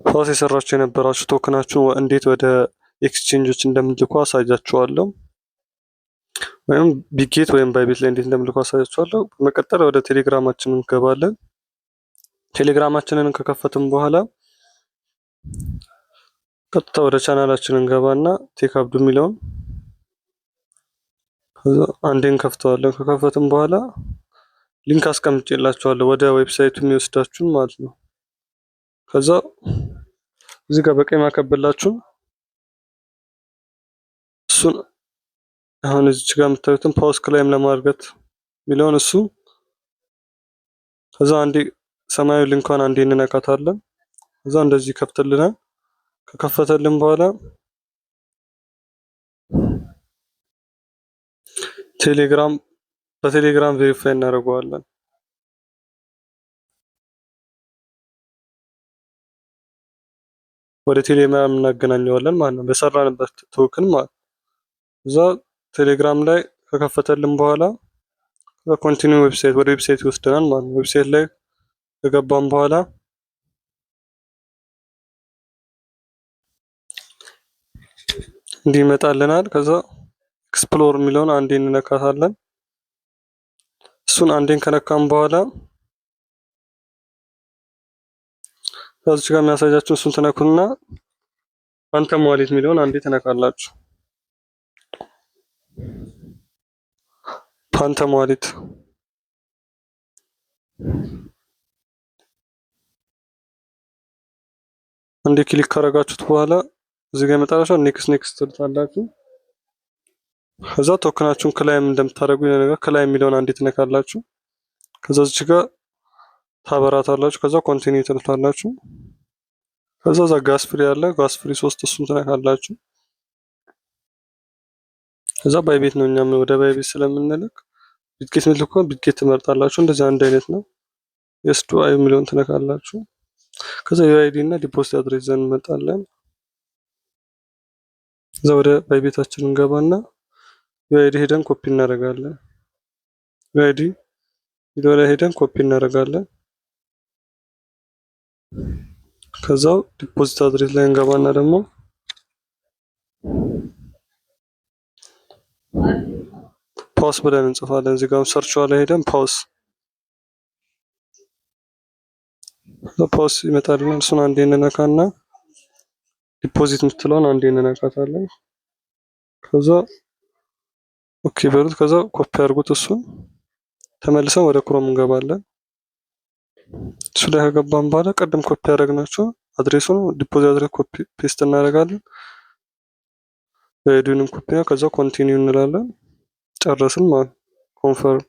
ፓስ የሰራችሁ የነበራችሁ ቶክናችሁን እንዴት ወደ ኤክስቼንጆች እንደምትልኩ አሳያችኋለሁ። ወይም ቢጌት ወይም ባይቤት ላይ እንዴት እንደምልኩ አሳያችኋለሁ። በመቀጠል ወደ ቴሌግራማችን እንገባለን። ቴሌግራማችንን ከከፈትን በኋላ ቀጥታ ወደ ቻናላችን እንገባና ቴክ አብዱ የሚለውን አንዴ እንከፍተዋለን። ከከፈትን በኋላ ሊንክ አስቀምጬላችኋለሁ ወደ ዌብሳይቱ የሚወስዳችሁን ማለት ነው። ከዛ እዚህ ጋር በቀይ ማከብላችሁን እሱን አሁን እዚች ጋር የምታዩትን ፓውስ ክላይም ለማድረግ የሚለውን እሱ ከዛ አንዴ ሰማያዊ ሊንኳን አንዴ እንነካታለን። ከዛ እንደዚህ ይከፍትልናል። ከከፈተልን በኋላ በቴሌግራም ቬሪፋይ እናደርገዋለን። ወደ ቴሌግራም እናገናኘዋለን ማለት ነው፣ በሰራንበት ቶክን ማለት ነው። እዛ ቴሌግራም ላይ ከከፈተልን በኋላ ኮንቲኒው ዌብሳይት ወደ ዌብሳይት ይወስደናል ማለት ነው። ዌብሳይት ላይ ከገባን በኋላ እንዲህ ይመጣልናል። ከዛ ኤክስፕሎር የሚለውን አንዴ እንነካታለን። እሱን አንዴን ከነካም በኋላ ከዚህ ጋር የሚያሳያችሁ እሱን ትነኩና ፋንተም ዋሌት የሚለውን አንዴ ትነካላችሁ። ፋንተም ዋሌት አንዴ ክሊክ ካረጋችሁት በኋላ እዚህ ጋር ይመጣላችሁ። ኔክስት ትሉታላችሁ። ከዛ ቶክናችሁን ክላይም እንደምታደርጉ ነገር ክላይም የሚለውን አንዴ ትነካላችሁ። ከዛ እዚህ ጋር ታበራታላችሁ። ከዛ ኮንቲኒው ትሉታላችሁ። ከዛ እዛ ጋስ ፍሪ አለ፣ ጋስ ፍሪ 3 እሱን ትነካላችሁ። ከዛ ባይቤት ነው፣ እኛም ወደ ባይቤት ስለምንልክ ቢትጌት ምትልኩ ቢትጌት ትመርጣላችሁ። እንደዚህ አንድ አይነት ነው። የስዱ አይ የሚለውን ትነካላችሁ። ከዛ ዩአይዲ እና ዲፖዚት አድሬስ ይዘን እንመጣለን። ከዛ ወደ ባይቤታችን እንገባና ዩአይዲ ሄደን ኮፒ እናደርጋለን። ዩአይዲ ቪዲዮ ላይ ሄደን ኮፒ እናደርጋለን። ከዛው ዲፖዚት አድሬስ ላይ እንገባና ደግሞ ፓውስ ብለን እንጽፋለን። እዚህ ጋር ሰርች ላይ ሄደን ፓውስ ይመጣልናል። እሱን አንዴ እንነካና ዲፖዚት የምትለውን አንዴ እንነካታለን። ከዛ ኦኬ በሉት። ከዛ ኮፒ አድርጉት። እሱን ተመልሰን ወደ ክሮም እንገባለን። እሱ ላይ ከገባን በኋላ ቀደም ኮፒ ያደረግናቸው አድሬሱን ዲፖዚት አድሬስ ኮፒ ፔስት እናደርጋለን። ዩአይዲውንም ኮፒ ነው። ከዛ ኮንቲኒው እንላለን። ጨረስን ማለት ኮንፈርም